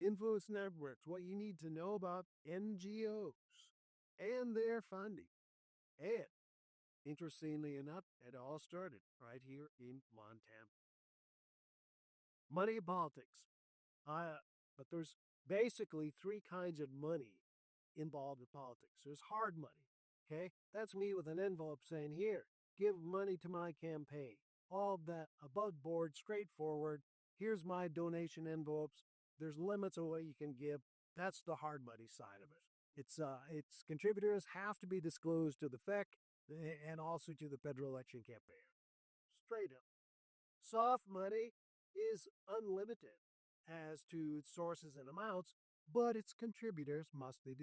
influence networks, what you need to know about NGOs and their funding. And interestingly enough, it all started right here in Montana. Money and politics. But there's basically three kinds of money involved in politics. There's hard money. Okay. That's me with an envelope saying, here, give money to my campaign. All of that above board, straightforward. Here's my donation envelopes. There's limits on what you can give. That's the hard money side of it. It's contributors have to be disclosed to the FEC and also to the federal election campaign. Straight up. Soft money is unlimited as to its sources and amounts, but its contributors must be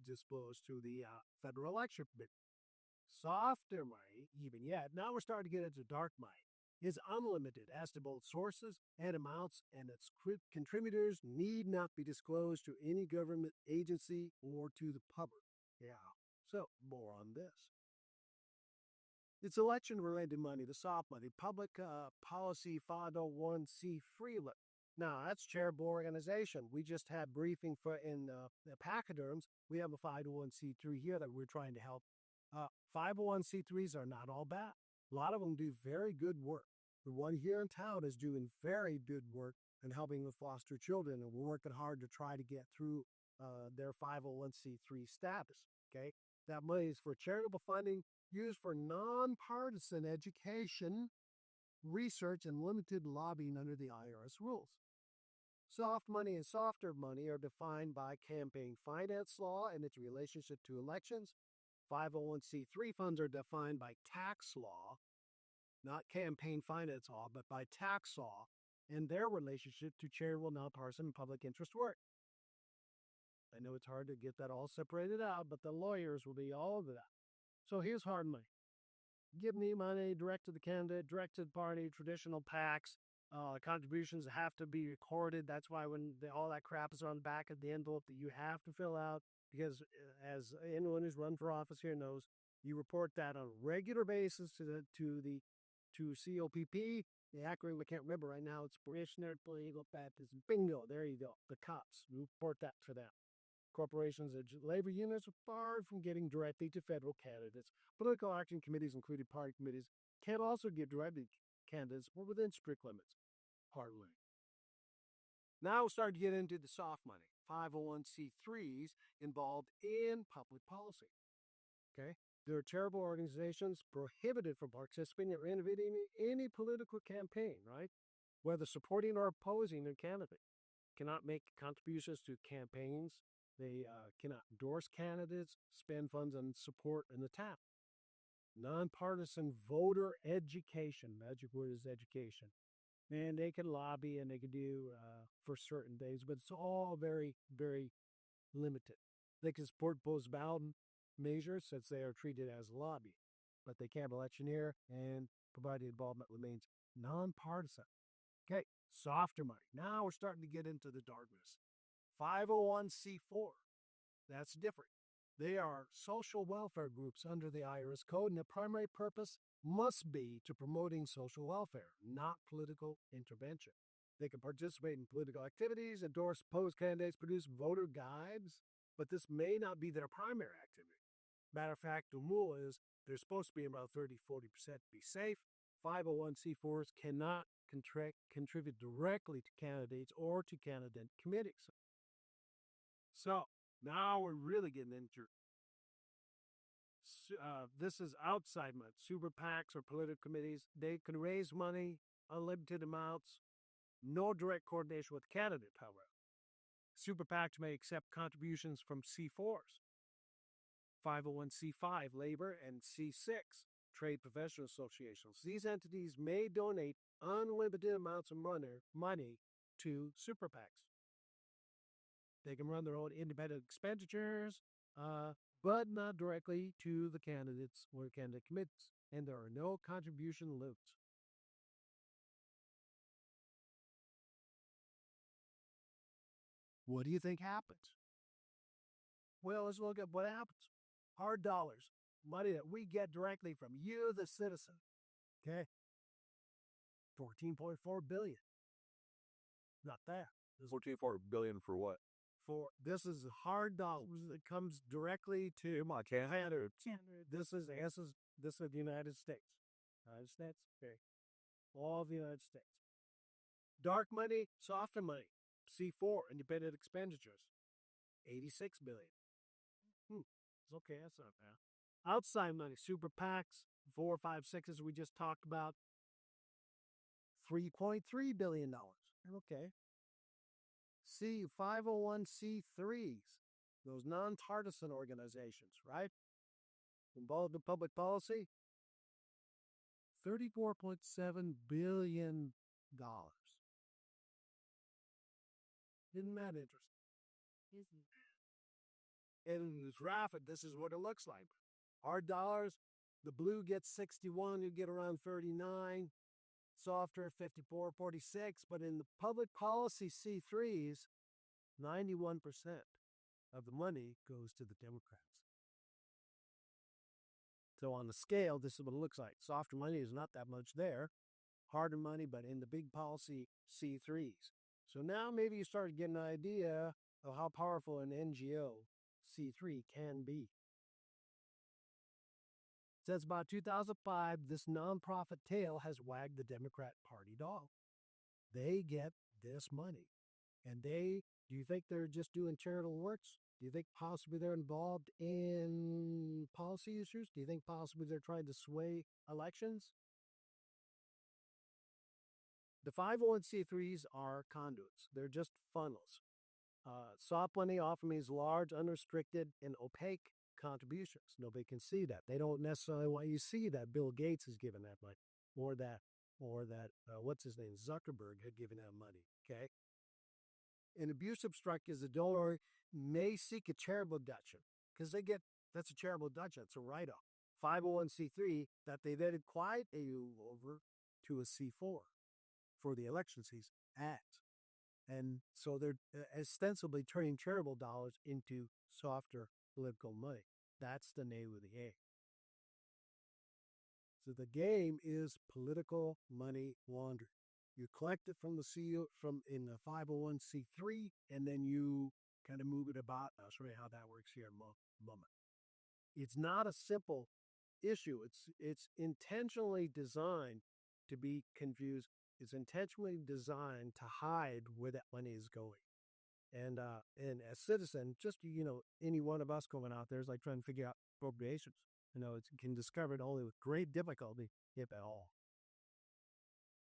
disclosed to the federal election committee. Softer money, even yet, now we're starting to get into dark money, is unlimited as to both sources and amounts, and its contributors need not be disclosed to any government agency or to the public. Yeah, so more on this. It's election-related money, the soft money, public policy 501c3. Now, that's charitable organization. We just had briefing in the pachyderms. We have a 501c3 here that we're trying to help. 501c3s are not all bad. A lot of them do very good work. The one here in town is doing very good work and helping with foster children, and we're working hard to try to get through their 501c3 status. Okay, that money is for charitable funding used for nonpartisan education, research, and limited lobbying under the IRS rules. Soft money and softer money are defined by campaign finance law and its relationship to elections. 501c3 funds are defined by tax law, not campaign finance law, but by tax law and their relationship to charitable, nonpartisan, and public interest work. I know it's hard to get that all separated out, but the lawyers will be all over that. So here's hard money. Give me money direct to the candidate, direct to the party, traditional PACs. Contributions have to be recorded. That's why when all that crap is on the back of the envelope that you have to fill out, because as anyone who's run for office here knows, you report that on a regular basis to COPP. The acronym I can't remember right now. It's Parishioner Political Baptism. Bingo. There you go. The cops. You report that to them. Corporations and labor unions are barred from getting directly to federal candidates. Political action committees, including party committees, can also give directly to candidates, but within strict limits. Hardly. Now we'll start to get into the soft money. 501c3s involved in public policy. Okay? There are charitable organizations prohibited from participating or innovating in any political campaign, right? Whether supporting or opposing a candidate. Cannot make contributions to campaigns. They cannot endorse candidates, spend funds on support in the town. Nonpartisan voter education. Magic word is education. And they can lobby and they can do for certain things, but it's all very, very limited. They can support post-ballot measures since they are treated as lobby, but they can't electioneer and provided involvement remains nonpartisan. Okay, softer money. Now we're starting to get into the darkness. 501c4. That's different. They are social welfare groups under the IRS code, and the primary purpose must be to promoting social welfare, not political intervention. They can participate in political activities, endorse opposed candidates, produce voter guides, but this may not be their primary activity. Matter of fact, the rule is they're supposed to be about 30-40% to be safe. 501c4s cannot contribute directly to candidates or to candidate committees. So now we're really getting into this is outside money. Super PACs or political committees, they can raise money, unlimited amounts, no direct coordination with candidate, however. Super PACs may accept contributions from C4s, 501c5 labor, and C6 trade professional associations. These entities may donate unlimited amounts of money to super PACs. They can run their own independent expenditures, but not directly to the candidates or candidate committees. And there are no contribution limits. What do you think happens? Well, let's look at what happens. Hard dollars, money that we get directly from you, the citizen. Okay? $14.4 billion. Not that. $44 billion for what? This is hard dollars that comes directly to my Canada. This is the United States. United States, okay. All of the United States. Dark money, softer money. C4, independent expenditures, 86 billion. It's okay, that's not bad. Outside money, super PACs, 4, 5, 6s we just talked about, $3.3 billion. Okay. 501c3s, those nonpartisan organizations, right? Involved in public policy, $34.7 billion. Isn't that interesting? Isn't. In this rapid, this is what it looks like. Hard dollars, the blue gets 61, you get around 39. Softer, 54, 46. But in the public policy C3s, 91% of the money goes to the Democrats. So on the scale, this is what it looks like. Softer money is not that much there. Harder money, but in the big policy C3s. So now maybe you start getting an idea of how powerful an NGO C3 can be. Since about 2005, this nonprofit tail has wagged the Democrat Party dog. They get this money. And do you think they're just doing charitable works? Do you think possibly they're involved in policy issues? Do you think possibly they're trying to sway elections? The 501c3s are conduits. They're just funnels. Soft money often means large, unrestricted, and opaque contributions. Nobody can see that. They don't necessarily want you to see that Bill Gates is giving that money, or that what's his name, Zuckerberg had given that money. Okay. An abusive struck is a donor may seek a charitable deduction because that's a charitable deduction. It's a write-off. 501c3 that they then quiet you over to a C4 for the election season act. And so they're ostensibly turning charitable dollars into softer political money. That's the name of the game. So the game is political money laundering. You collect it from the CEO in the 501c3, and then you kind of move it about. I'll show you how that works here in a moment. It's not a simple issue. It's intentionally designed to be confused. It's intentionally designed to hide where that money is going. And as citizen, just any one of us going out there is like trying to figure out appropriations. It can discover it only with great difficulty, if at all.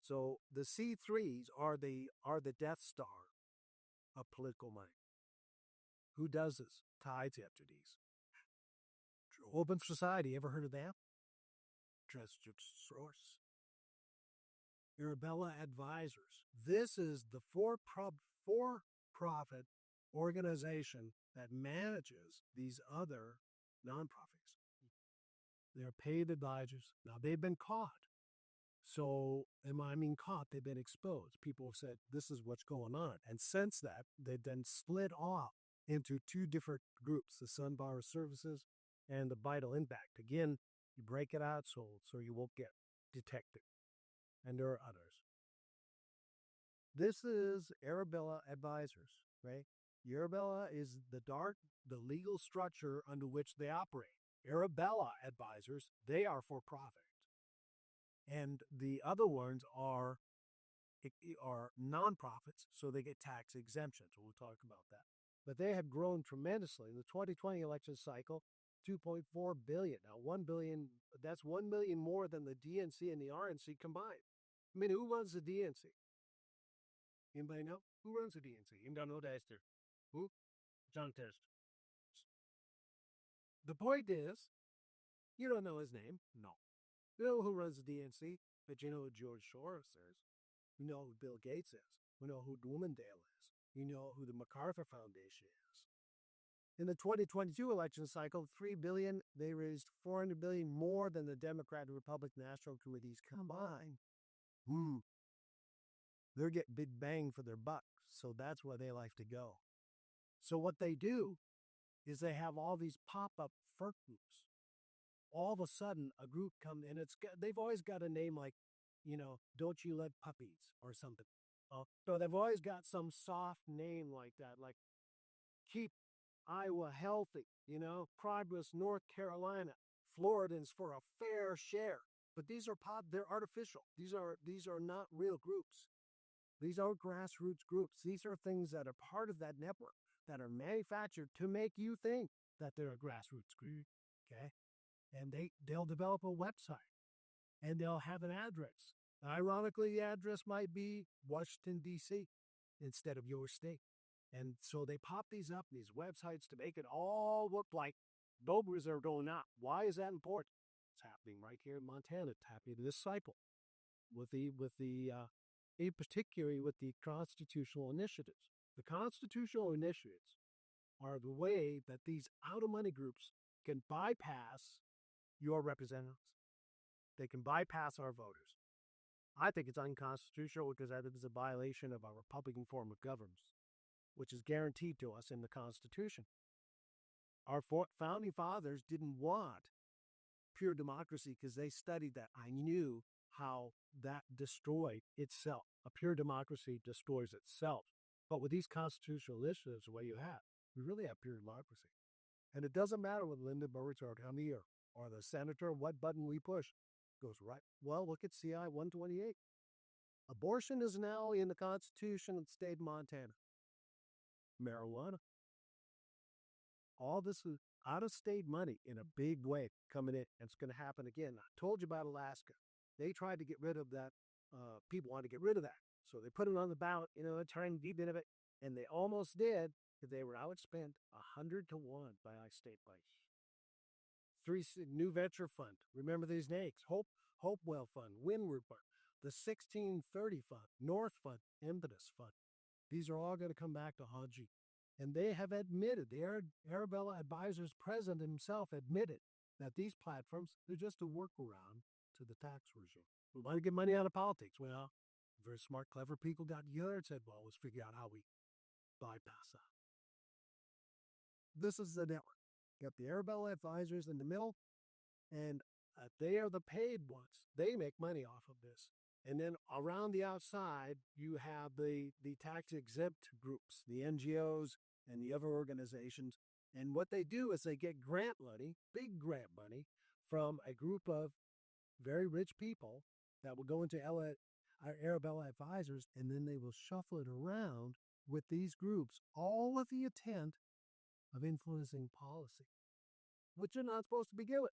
So the C3s are the Death Star of political money. Who does this? Tides after these. Open Society, ever heard of that? Trusted source. Arabella Advisors. This is the for-profit organization that manages these other nonprofits. They're paid advisors. Now, they've been caught. So, caught, they've been exposed. People have said, this is what's going on. And since that, they've been split off into two different groups, the Sunbar Services and the Vital Impact. Again, you break it out so you won't get detected. And there are others. This is Arabella Advisors, right? Arabella is the legal structure under which they operate. Arabella Advisors, they are for profit. And the other ones are nonprofits, so they get tax exemptions. We'll talk about that. But they have grown tremendously. In the 2020 election cycle, $2.4 billion. Now, $1 billion, that's $1 million more than the DNC and the RNC combined. Who runs the DNC? Anybody know? Who runs the DNC? Anybody know that? Who? John Test. The point is, you don't know his name. No. You know who runs the DNC, but you know who George Soros is. You know who Bill Gates is. You know who Bloomingdale is. You know who the MacArthur Foundation is. In the 2022 election cycle, $3 billion, they raised $400 billion more than the Democrat and Republican National Committees combined. They're getting big bang for their buck, so that's where they like to go. So what they do is they have all these pop-up FERC groups. All of a sudden, a group comes in. They've always got a name like, don't you let puppies or something. So they've always got some soft name like that, like Keep Iowa Healthy, Progress North Carolina, Floridans for a Fair Share. But these are they're artificial. These are not real groups. These are grassroots groups. These are things that are part of that network that are manufactured to make you think that they're a grassroots group. Okay. And they'll develop a website and they'll have an address. Ironically, the address might be Washington, D.C. instead of your state. And so they pop these up, these websites, to make it all look like Dobras are going up. Why is that important? It's happening right here in Montana. It's happening to this cycle in particular with the constitutional initiatives. The constitutional initiatives are the way that these out-of-money groups can bypass your representatives. They can bypass our voters. I think it's unconstitutional because that is a violation of our Republican form of government, which is guaranteed to us in the Constitution. Our founding fathers didn't want pure democracy because they studied that. I knew how that destroyed itself. A pure democracy destroys itself. But with these constitutional initiatives, the way you have, we really have pure democracy. And it doesn't matter whether Linda Burridge or Tommy or the senator, what button we push goes right. Well, look at CI 128. Abortion is now in the Constitution of the state of Montana. Marijuana. All this is out-of-state money in a big way coming in, and it's going to happen again. I told you about Alaska. They tried to get rid of that. People wanted to get rid of that. So they put it on the ballot, trying to deep into it, and they almost did, because they were outspent 100-1 by state by 3 New Venture Fund. Remember these names: Hopewell Fund, Windward Fund, the 1630 Fund, North Fund, Impetus Fund. These are all going to come back to haunt you. And they have admitted, the Arabella Advisors president himself admitted that these platforms, they're just a workaround to the tax regime. We want to get money out of politics. Well, very smart, clever people got together and said, well, let's figure out how we bypass that. This is the network. You got the Arabella Advisors in the middle, and they are the paid ones. They make money off of this. And then around the outside, you have the tax-exempt groups, the NGOs and the other organizations. And what they do is they get grant money, big grant money, from a group of very rich people that will go into Arabella Advisors, and then they will shuffle it around with these groups, all with the intent of influencing policy, which they're not supposed to be doing.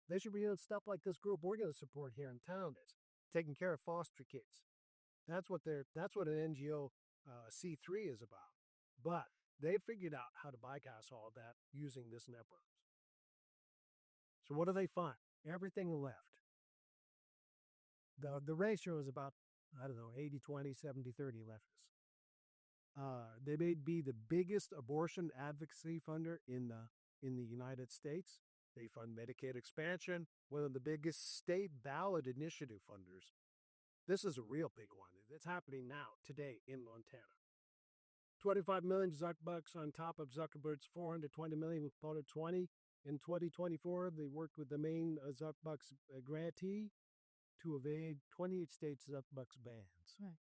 They should be doing stuff like this group we're going to support here in town is, taking care of foster kids. That's what an NGO C3 is about. But they figured out how to bypass all of that using this network. So what do they find? Everything left. The ratio is about, 80-20, 70-30 leftists. They may be the biggest abortion advocacy funder in the United States. They fund Medicaid expansion, one of the biggest state ballot initiative funders. This is a real big one. It's happening now, today, in Montana. 25 million Zuckbucks on top of Zuckerberg's 420 million with voted 20. In 2024, they worked with the main Zuckbucks grantee to evade 28 states' Zuckbucks bans. Right.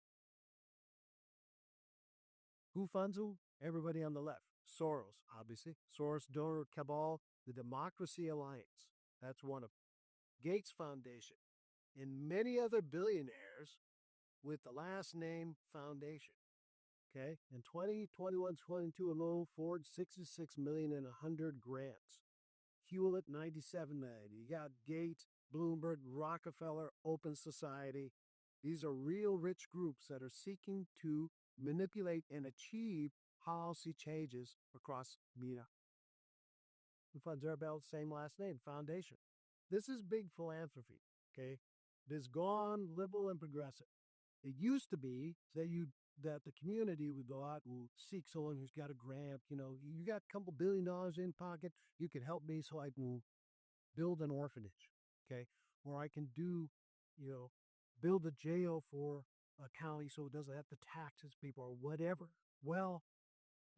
Who funds who? Everybody on the left. Soros, obviously. Soros donor cabal, the Democracy Alliance. That's one of Gates Foundation, and many other billionaires with the last name Foundation. Okay, in 2021-22 alone, Ford $66 million and 100 grants. Hewlett $97 million. You got Gates, Bloomberg, Rockefeller, Open Society. These are real rich groups that are seeking to manipulate and achieve policy changes across MENA. Who funds Arabella, same last name, Foundation. This is big philanthropy. Okay, it is gone liberal and progressive. It used to be that the community would go out and seek someone who's got a grant. You got a couple $1 billion in pocket. You can help me so I can build an orphanage. Okay, or I can build a jail for a county so it doesn't have to tax its people or whatever. Well,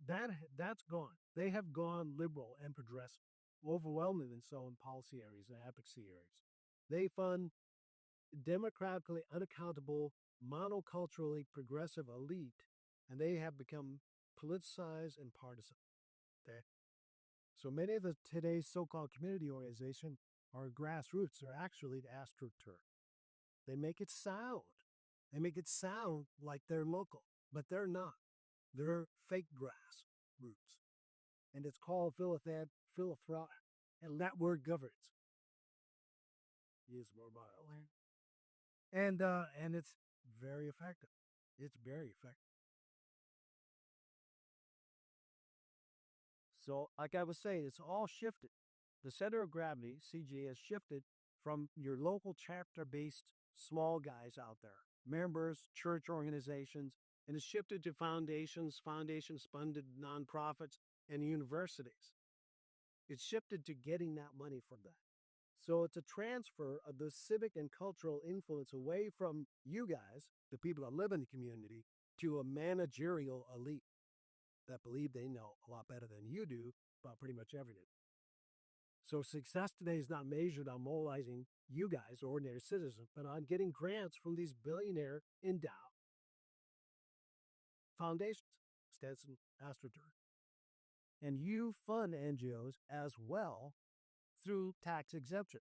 that's gone. They have gone liberal and progressive, overwhelmingly so in policy areas and advocacy areas. They fund democratically unaccountable monoculturally progressive elite, and they have become politicized and partisan. Okay? So many of today's so-called community organizations are grassroots. They're actually the astroturf. They make it sound. They make it sound like they're local, but they're not. They're fake grassroots. And it's called philanthropy, and that word governs. Use more violent. And it's very effective. It's very effective. So, like I was saying, it's all shifted. The center of gravity, CG, has shifted from your local chapter-based small guys out there, members, church organizations, and it's shifted to foundations-funded nonprofits, and universities. It's shifted to getting that money from that. So it's a transfer of the civic and cultural influence away from you guys, the people that live in the community, to a managerial elite that believe they know a lot better than you do about pretty much everything. So success today is not measured on mobilizing you guys, ordinary citizens, but on getting grants from these billionaire endowed foundations, Stenson, AstroTurf. And you fund NGOs as well through tax exemption.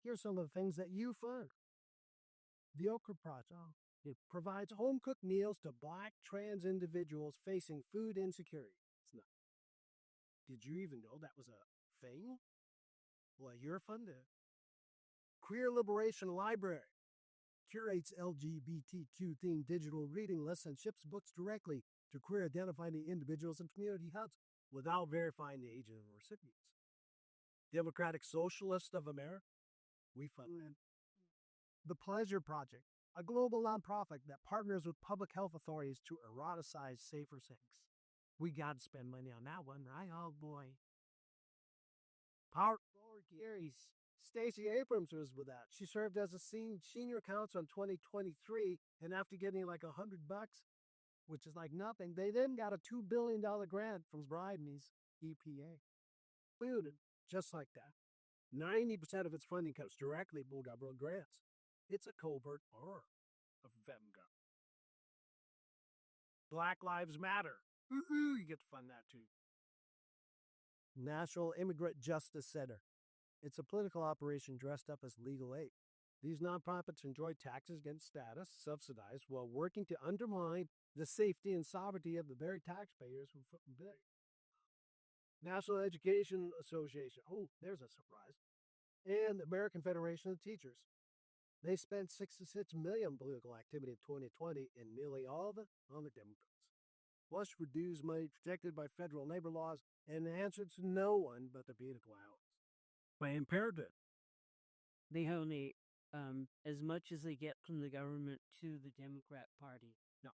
Here's some of the things that you fund. The Okra Project. It provides home-cooked meals to Black trans individuals facing food insecurity. It's not. Did you even know that was a thing? Well, you're funded. Queer Liberation Library curates LGBTQ-themed digital reading lists and ships books directly to queer-identifying individuals and community hubs without verifying the age of the recipients. Democratic Socialists of America, we fund. The Pleasure Project, a global nonprofit that partners with public health authorities to eroticize safer sex. We got to spend money on that one, right? Oh, boy. Power Forward Gary's Stacey Abrams was with that. She served as a senior counsel in 2023, and after getting like $100, which is like nothing, they then got a $2 billion grant from Biden's EPA. Food, just like that. 90% of its funding comes directly from government grants. It's a covert horror of FEMGA. Black Lives Matter. You get to fund that too. National Immigrant Justice Center. It's a political operation dressed up as legal aid. These nonprofits enjoy taxes against status, subsidized, while working to undermine the safety and sovereignty of the very taxpayers who foot and beg. National Education Association. Oh, there's a surprise. And the American Federation of Teachers. They spent $66 million on political activity in 2020, and nearly all of it on the Democrats. Plus, reduced money protected by federal labor laws and answered to no one but the political hours. Planned Parenthood. They donate as much as they get from the government to the Democrat Party. No.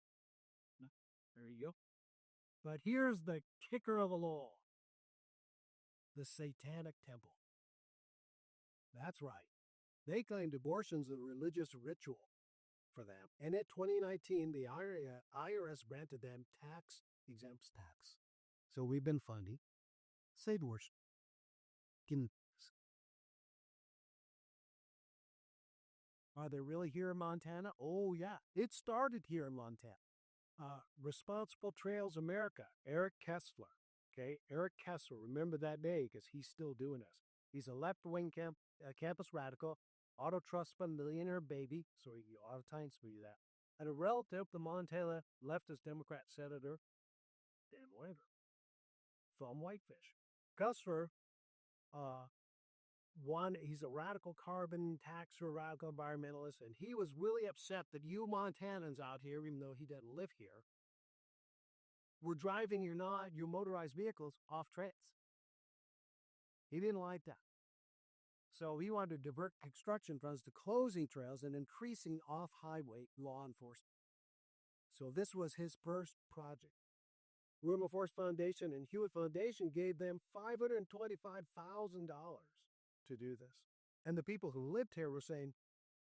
There you go. But here's the kicker of the law. The Satanic Temple. That's right. They claimed abortion's a religious ritual for them. And in 2019, the IRS granted them tax-exempt tax. So we've been funding state abortion. Are they really here in Montana? Oh, yeah. It started here in Montana. Responsible Trails America, Eric Kessler. Okay, Eric Kessler, remember that day because he's still doing this. He's a left-wing campus radical, auto trust fund millionaire baby, so he auto time speed that, and a relative, the Montana leftist Democrat Senator Dan Weber from Whitefish. Kessler, he's a radical carbon taxer, radical environmentalist, and he was really upset that you Montanans out here, even though he doesn't live here, were driving your motorized vehicles off trails. He didn't like that. So he wanted to divert construction funds to closing trails and increasing off-highway law enforcement. So this was his first project. Wilberforce Foundation and Hewitt Foundation gave them $525,000 to do this. And the people who lived here were saying,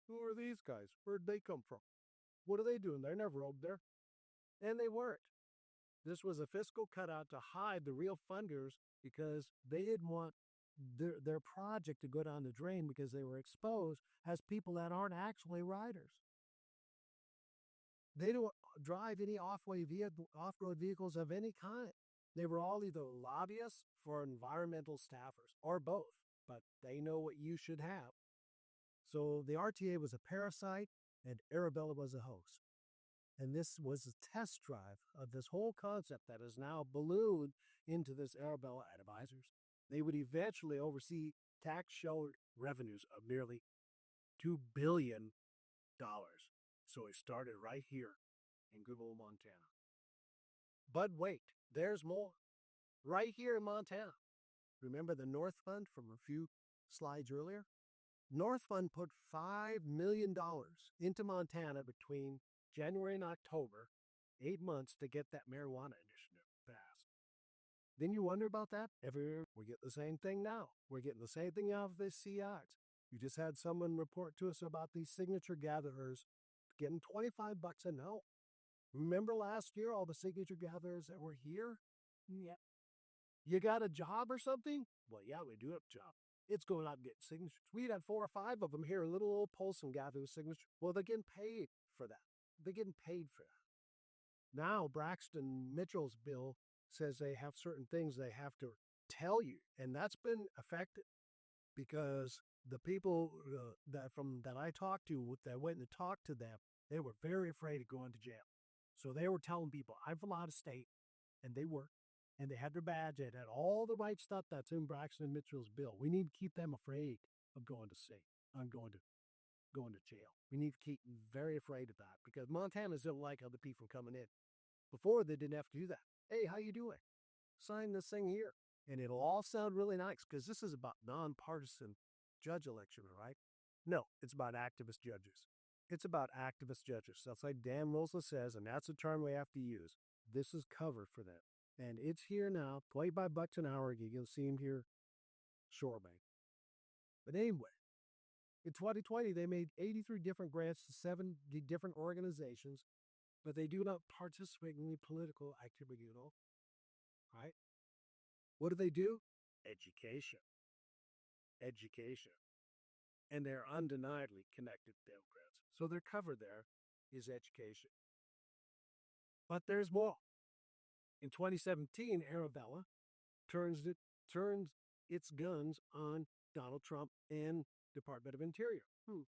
who are these guys? Where'd they come from? What are they doing? They're never over there. And they weren't. This was a fiscal cutout to hide the real funders because they didn't want their project to go down the drain because they were exposed as people that aren't actually riders. They don't drive any off-road vehicles of any kind. They were all either lobbyists for environmental staffers or both, but they know what you should have. So the RTA was a parasite and Arabella was a host. And this was a test drive of this whole concept that is now ballooned into this Arabella Advisors. They would eventually oversee tax shelter revenues of nearly $2 billion. So it started right here in good old Montana. But wait, there's more. Right here in Montana. Remember the North Fund from a few slides earlier? North Fund put $5 million into Montana between January and October, 8 months to get that marijuana initiative passed. Then you wonder about that? Every year we get the same thing now. We're getting the same thing out of this CIs. You just had someone report to us about these signature gatherers getting $25 a note. Remember last year, all the signature gatherers that were here? Yeah. You got a job or something? Well, yeah, we do have a job. It's going out and getting signatures. We'd had 4 or 5 of them here, little old Polson gathering signatures. Well, they're getting paid for that. They're getting paid for that. Now, Braxton Mitchell's bill says they have certain things they have to tell you, and that's been affected because the people that I talked to, that went and talked to them, they were very afraid of going to jail. So they were telling people, I'm from out of state, and they were, and they had their badge, and had all the right stuff that's in Braxton Mitchell's bill. We need to keep them afraid of going to state, going to jail. We need to keep them very afraid of that because Montanans don't like other people coming in. Before, they didn't have to do that. Hey, how you doing? Sign this thing here. And it'll all sound really nice because this is about nonpartisan judge election, right? No, it's about activist judges. It's about activist judges. That's like Dan Rosa says, and that's the term we have to use. This is cover for them. And it's here now, $25 an hour. You'll see him here shortly. But anyway, in 2020, they made 83 different grants to 7 different organizations, but they do not participate in any political activity at all. Right? What do they do? Education. Education. And they're undeniably connected to Democrats. So their cover there is education. But there's more. In 2017, Arabella turns its guns on Donald Trump and Department of Interior. Who's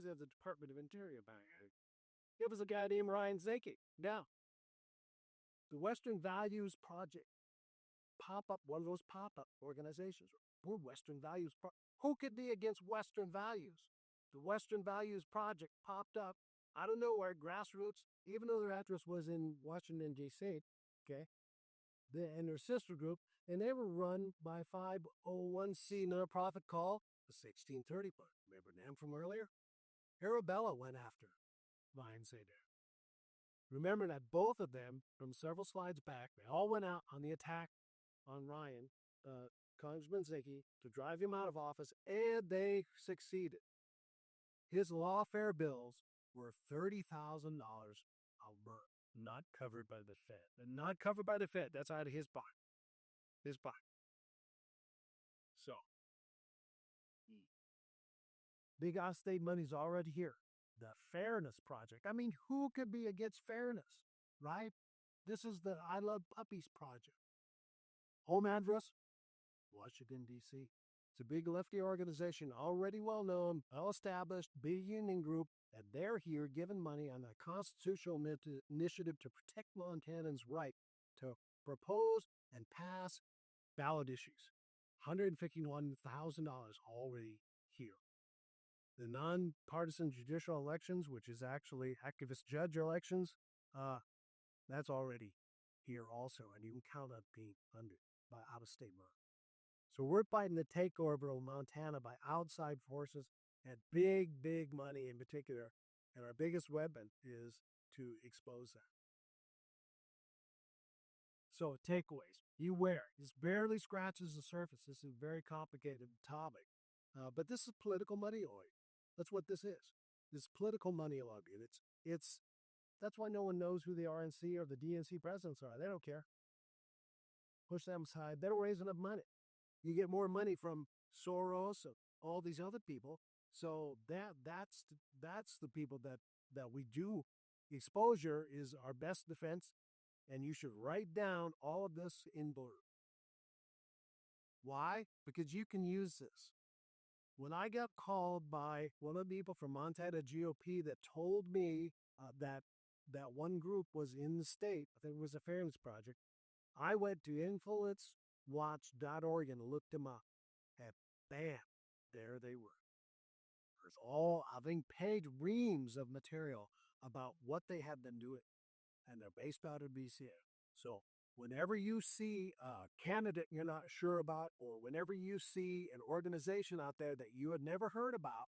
at the Department of Interior back? It was a guy named Ryan Zinke. Now, the Western Values Project one of those pop-up organizations. We're Western Values. Who could be against Western values? The Western Values Project popped up out of nowhere, grassroots, even though their address was in Washington, D.C., okay? And their sister group, and they were run by 501c nonprofit called the 1630 Club. Remember them from earlier? Arabella went after Ryan Zinke. Remember that both of them, from several slides back, they all went out on the attack on Ryan, Congressman Zinke, to drive him out of office, and they succeeded. His lawfare bills were $30,000 a month, not covered by the Fed. And not covered by the Fed. That's out of his pocket. His pocket. So, big out-of-state money's already here. The Fairness Project. I mean, who could be against fairness, right? This is the I Love Puppies Project. Home address, Washington, D.C. It's a big lefty organization, already well-known, well-established, big union group, and they're here giving money on a constitutional initiative to protect Montanans' right to propose and pass ballot issues. $151,000 already here. The nonpartisan judicial elections, which is actually activist judge elections, that's already here also, and you can count on being funded by out-of-state money. So we're fighting the takeover of Montana by outside forces and big, big money in particular, and our biggest weapon is to expose that. So takeaways, beware. This barely scratches the surface. This is a very complicated topic, but this is political money laundering. That's what this is. This is political money laundering. That's why no one knows who the RNC or the DNC presidents are. They don't care. Push them aside. They don't raise enough money. You get more money from Soros and all these other people. So that's the people that we do. Exposure is our best defense, and you should write down all of this in blue. Why? Because you can use this. When I got called by one of the people from Montana GOP that told me that one group was in the state, I think it was a fairness project, I went to influencewatch.org and looked them up. And bam, there they were. There's I think, paid reams of material about what they had been doing. And they're based out of BC. So whenever you see a candidate you're not sure about, or whenever you see an organization out there that you had never heard about,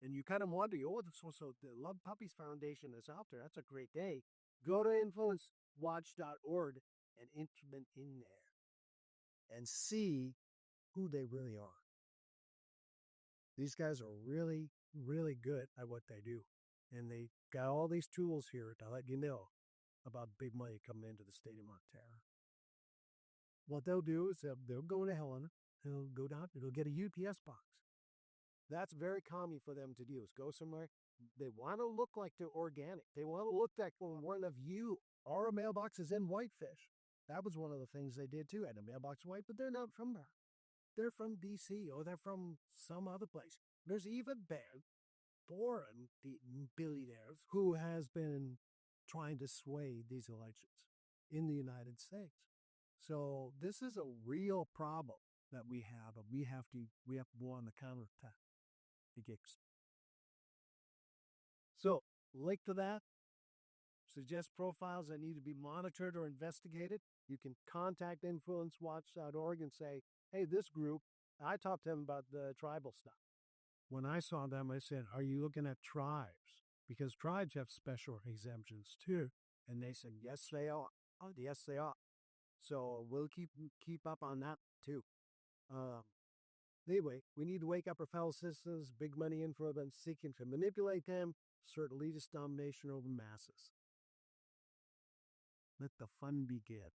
and you kind of wonder, oh, so the Love Puppies Foundation is out there. That's a great day. Go to influencewatch.org and implement in there and see who they really are. These guys are really, really good at what they do. And they got all these tools here to let you know about big money coming into the state of Montana. What they'll do is they'll go to Helena, they'll go down, they'll get a UPS box. That's very common for them to do, is go somewhere. They want to look like they're organic. They want to look like one of you. Our mailbox is in Whitefish. That was one of the things they did too. Had a mailbox white, but they're not from there. They're from BC, or they're from some other place. There's even been foreign billionaires who has been trying to sway these elections in the United States. So this is a real problem that we have, and we have to go on the counterattack against. So, link to that. Suggest profiles that need to be monitored or investigated. You can contact influencewatch.org and say, hey, this group, I talked to them about the tribal stuff. When I saw them, I said, are you looking at tribes? Because tribes have special exemptions too. And they said, yes, they are. Oh, yes, they are. So we'll keep up on that too. Anyway, we need to wake up our fellow citizens, big money influence seeking to manipulate them, assert elitist domination over masses. Let the fun begin.